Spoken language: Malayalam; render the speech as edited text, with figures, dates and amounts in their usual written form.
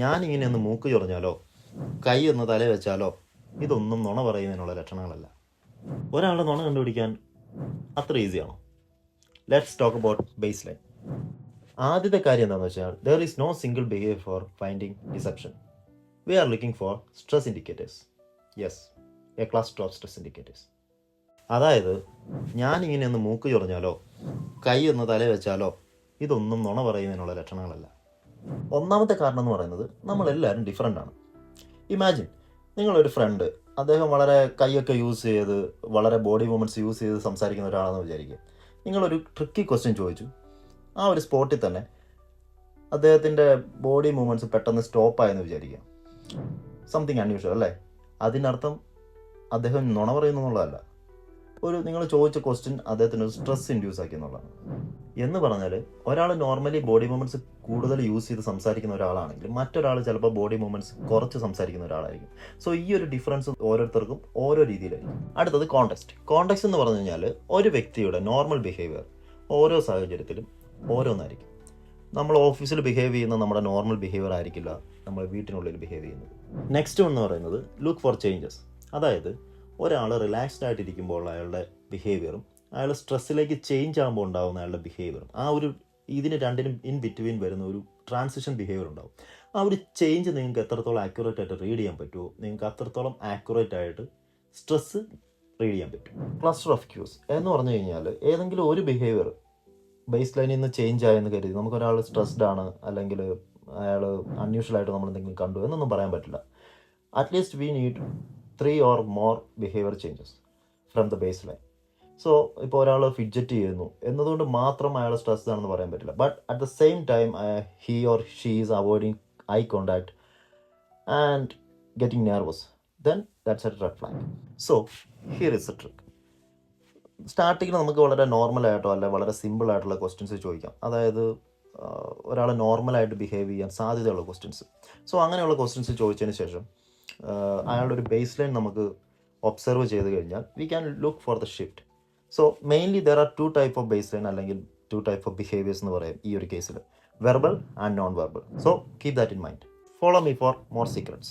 ഞാനിങ്ങനെ ഒന്ന് മൂക്ക് ചൊറിഞ്ഞാലോ കൈ ഒന്ന് തല വെച്ചാലോ ഇതൊന്നും നുണ പറയുന്നതിനുള്ള ലക്ഷണങ്ങളല്ല. ഒരാളുടെ നുണ കണ്ടുപിടിക്കാൻ അത്ര ഈസിയാണോ? Let's talk about baseline. ആദ്യത്തെ കാര്യം എന്താണെന്ന് വെച്ചാൽ there is no single behaviour for finding deception. We are looking for stress indicators. Yes, a cluster of stress indicators. അതായത് ഞാനിങ്ങനെ ഒന്ന് മൂക്ക് ചൊറിഞ്ഞാലോ കൈ ഒന്ന് തല വെച്ചാലോ ഇതൊന്നും നുണ പറയുന്നതിനുള്ള ലക്ഷണങ്ങളല്ല. ഒന്നാമത്തെ കാരണം എന്ന് പറയുന്നത് നമ്മളെല്ലാവരും ഡിഫറെൻ്റ് ആണ്. ഇമാജിൻ നിങ്ങളൊരു ഫ്രണ്ട്, അദ്ദേഹം വളരെ കൈയൊക്കെ യൂസ് ചെയ്ത് വളരെ ബോഡി മൂവ്മെൻറ്റ്സ് യൂസ് ചെയ്ത് സംസാരിക്കുന്ന ഒരാളാണെന്ന് വിചാരിക്കുക. നിങ്ങളൊരു ട്രിക്കി ക്വസ്റ്റ്യൻ ചോദിച്ചു. ആ ഒരു സ്പോട്ടിൽ തന്നെ അദ്ദേഹത്തിൻ്റെ ബോഡി മൂവ്മെൻറ്റ്സ് പെട്ടെന്ന് സ്റ്റോപ്പായെന്ന് വിചാരിക്കുക. സംതിങ് അൺയൂഷ്വൽ അല്ലേ? അതിനർത്ഥം അദ്ദേഹം നുണ പറയുന്നു എന്നുള്ളതല്ല. നിങ്ങൾ ചോദിച്ച ക്വസ്റ്റ്യൻ അദ്ദേഹത്തിന് ഒരു സ്ട്രെസ് ഇൻഡ്യൂസ് ആക്കി എന്നുള്ളതാണ്. എന്ന് പറഞ്ഞാൽ ഒരാൾ നോർമലി ബോഡി മൂവ്മെൻറ്റ്സ് കൂടുതൽ യൂസ് ചെയ്ത് സംസാരിക്കുന്ന ഒരാളാണെങ്കിൽ മറ്റൊരാൾ ചിലപ്പോൾ ബോഡി മൂവ്മെൻറ്റ്സ് കുറച്ച് സംസാരിക്കുന്ന ഒരാളായിരിക്കും. സോ ഈ ഒരു ഡിഫറൻസ് ഓരോരുത്തർക്കും ഓരോ രീതിയിലായിരിക്കും. അടുത്തത് കോണ്ടെക്സ്റ്റ്. കോണ്ടെക്സ്റ്റ് എന്ന് പറഞ്ഞു കഴിഞ്ഞാൽ ഒരു വ്യക്തിയുടെ നോർമൽ ബിഹേവിയർ ഓരോ സാഹചര്യത്തിലും ഓരോന്നായിരിക്കും. നമ്മൾ ഓഫീസിൽ ബിഹേവ് ചെയ്യുന്ന നമ്മുടെ നോർമൽ ബിഹേവിയർ ആയിരിക്കില്ല നമ്മൾ വീട്ടിനുള്ളിൽ ബിഹേവ് ചെയ്യുന്നത്. നെക്സ്റ്റ് എന്ന് പറയുന്നത് ലുക്ക് ഫോർ ചേഞ്ചസ്. അതായത് ഒരാൾ റിലാക്സ്ഡ് ആയിട്ടിരിക്കുമ്പോൾ അയാളുടെ ബിഹേവിയറും അയാൾ സ്ട്രെസ്സിലേക്ക് ചേഞ്ച് ആകുമ്പോൾ ഉണ്ടാകുന്ന അയാളുടെ ബിഹേവിയറും ഇതിന് രണ്ടിനും ഇൻ ബിറ്റ്വീൻ വരുന്ന ഒരു ട്രാൻസിഷൻ ബിഹേവിയർ ഉണ്ടാകും. ആ ഒരു ചേഞ്ച് നിങ്ങൾക്ക് എത്രത്തോളം ആക്യുറേറ്റ് ആയിട്ട് റീഡ് ചെയ്യാൻ പറ്റുമോ, നിങ്ങൾക്ക് അത്രത്തോളം ആക്യുറേറ്റ് ആയിട്ട് സ്ട്രെസ്സ് റീഡ് ചെയ്യാൻ പറ്റും. ക്ലസ്റ്റർ ഓഫ് ക്യൂസ് എന്ന് പറഞ്ഞു കഴിഞ്ഞാൽ ഏതെങ്കിലും ഒരു ബിഹേവിയർ ബേസ് ലൈനിൽ നിന്ന് ചേഞ്ച് ആയെന്ന് കരുതി നമുക്കൊരാൾ സ്ട്രെസ്ഡ് ആണ് അല്ലെങ്കിൽ അയാൾ അൺയൂഷ്വൽ ആയിട്ട് നമ്മൾ എന്തെങ്കിലും കണ്ടു എന്നൊന്നും പറയാൻ പറ്റില്ല. At least we need 3 or more behavior changes from the baseline. So ഇപ്പോൾ ഒരാൾ ഫിഡ്ജറ്റ് ചെയ്യുന്നു എന്നതുകൊണ്ട് മാത്രം അയാൾ സ്ട്രെസ്ഡ് ആണെന്ന് പറയാൻ പറ്റില്ല. But at the same time he or she is avoiding eye contact and getting nervous, then that's A red flag. So here is A trick. സ്റ്റാർട്ടിങ്ങിൽ നമുക്ക് വളരെ നോർമലായിട്ടോ അല്ലെ വളരെ സിമ്പിളായിട്ടുള്ള ക്വസ്റ്റ്യൻസ് ചോദിക്കാം. അതായത് ഒരാൾ നോർമലായിട്ട് ബിഹേവ് ചെയ്യാൻ സാധ്യതയുള്ള ക്വസ്റ്റ്യൻസ്. സോ അങ്ങനെയുള്ള ക്വസ്റ്റ്യൻസ് ചോദിച്ചതിന് ശേഷം അയാളുടെ ഒരു ബേസ് ലൈൻ നമുക്ക് ഒബ്സർവ് ചെയ്ത് കഴിഞ്ഞാൽ we can look for the shift. So mainly there are 2 type of base line അല്ലെങ്കിൽ 2 ടൈപ്പ് ഓഫ് ബിഹേവിയേഴ്സ് എന്ന് പറയും ഈ ഒരു കേസിൽ, verbal and non verbal. So keep that in mind. Follow me for more secrets.